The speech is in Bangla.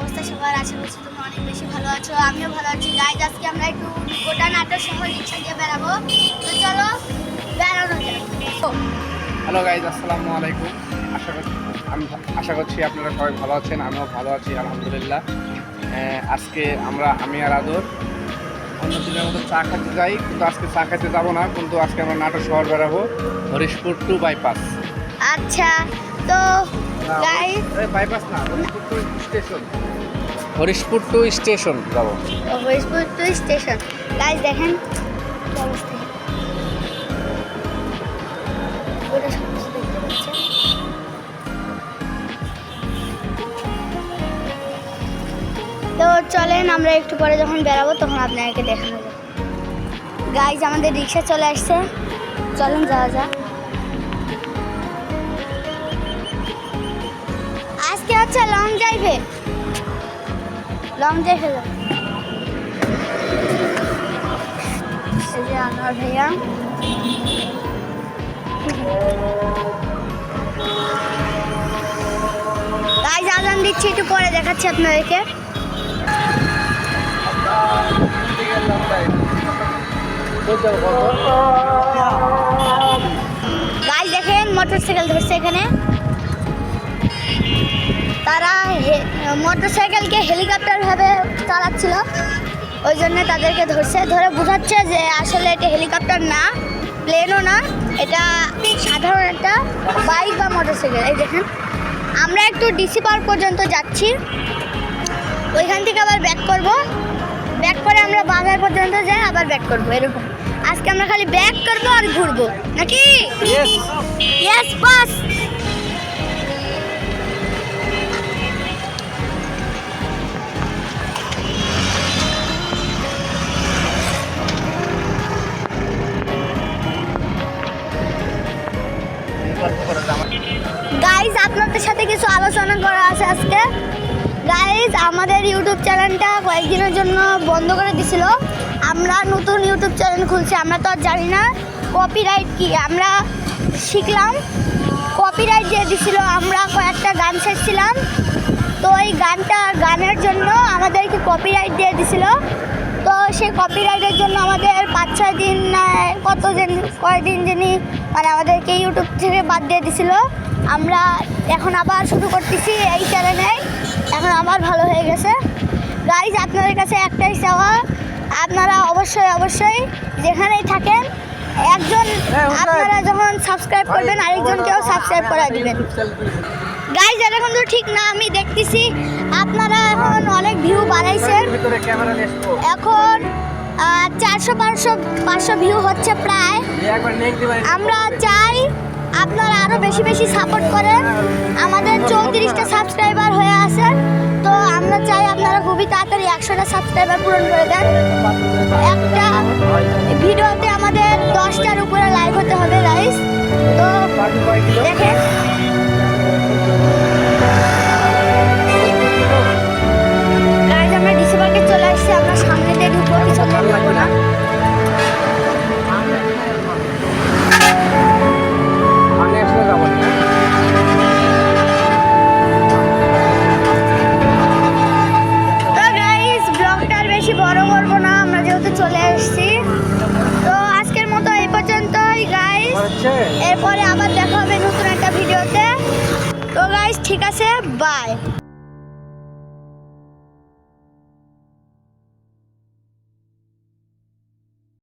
অবস্থা সবার? আশা করছি তোমরা অনেক বেশি ভালো আছো, আমিও ভালো আছি। গাইজ আজকে আমরা একটু গোটা নাটক শহর রিক্সা দিয়ে বেড়াবো, তো চলো বেড়ানো যাক। হ্যালো গাইজ, আসসালামু আলাইকুম। আমি আশা করছি আপনারা সবাই ভালো আছেন, আমিও ভালো আছি আলহামদুলিল্লাহ। আজকে আমি আর আদর অন্য দিনের মতো চা খেতে যাই, কিন্তু আজকে চা খেতে যাবো না, কিন্তু আজকে আমরা নাটক শহর বেড়াবো হরিশপুর টু বাইপাস। আচ্ছা, তো গাইজ বাইপাস না, হরিশপুর টু স্টেশন যাবো। Harishpur two station. গাইজ দেখেন কি অবস্থা, ওটা সব কিছু দেখতে পাচ্ছেন। তো চলেন আমরা একটু পরে যখন বেরাবো তখন আপনাদেরকে দেখানো যাবে। গাইজ আমাদের রিক্সা চলে আসছে, চলেন যাওয়া যাক। আজকে হচ্ছে লং ড্রাইভে যাব। এই যে আমার ভাইয়া, গাইজ আজান দিচ্ছি, একটু পরে দেখাচ্ছি আপনাদেরকে। গাইজ দেখেন মোটরসাইকেল ধরছে এখানে, তারা মোটরসাইকেলকে হেলিকপ্টার ভাবে চালাচ্ছিল, ওই জন্য তাদেরকে ধরে বোঝাচ্ছে যে আসলে এটা হেলিকপ্টার না, প্লেনও না, এটা সাধারণ একটা বাইক বা মোটরসাইকেল। এই দেখেন আমরা একটু ডিসি পার্ক পর্যন্ত যাচ্ছি, ওইখান থেকে আবার ব্যাক করব, ব্যাক করে আমরা বাজার পর্যন্ত যাই, আবার ব্যাক করব। এরকম আজকে আমরা খালি ব্যাক করব আর ঘুরবো নাকি? ইয়েস বাস। গাইজ আপনাদের সাথে কিছু আলোচনা করা আছে আজকে। গাইজ আমাদের ইউটিউব চ্যানেলটা কয়েকদিনের জন্য বন্ধ করে দিছিল, আমরা নতুন ইউটিউব চ্যানেল খুলছি, আমরা তো আর জানি না কপিরাইট কি, আমরা শিখলাম। কপিরাইট দিয়ে দিছিল, আমরা কয়েকটা গান শেখছিলাম, তো এই গানের জন্য আমাদেরকে কপিরাইট দিয়ে দিছিল। তো সেই কপিরাইটের জন্য আমাদের 5-6 দিন না কয়েকদিন যিনি মানে আমাদেরকে ইউটিউব থেকে বাদ দিয়ে দিছিল। আমরা এখন আবার শুরু করতেছি এই চ্যানেলে, এখন আবার ভালো হয়ে গেছে। গাইজ আপনাদের কাছে একটাই চাওয়া, আপনারা অবশ্যই যেখানেই থাকেন একজন আপনারা যখন সাবস্ক্রাইব করবেন আরেকজনকেও সাবস্ক্রাইব করে দিবেন। গাইজ এটা কিন্তু ঠিক না, আমি দেখতেছি আপনারা এখন অনেক ভিউ বাড়াইছেন, এখন 400-500 ভিউ হচ্ছে প্রায়। আমরা চাই আপনারা আরও বেশি সাপোর্ট করেন, আমাদের 34টা সাবস্ক্রাইবার হয়ে আছে, তো আমরা চাই আপনারা খুবই তাড়াতাড়ি 100টা সাবস্ক্রাইবার পূরণ করে দেন। একটা ভিডিওতে আমাদের 10টার উপরে লাইক হতে হবে গাইজ। তো দেখেন গাইজ আমরা ডিসি পার্কে চলে আসছি, আমরা সামনে দিয়ে ঢুকবো, পিছনে ঢুকবো না। বড় করবো না, আমরা যেহেতু চলে আসছি, তো আজকের মতো এই পর্যন্তই গাইস। এরপরে আবার দেখা হবে নতুন একটা ভিডিওতে। তো গাইস ঠিক আছে, বাই।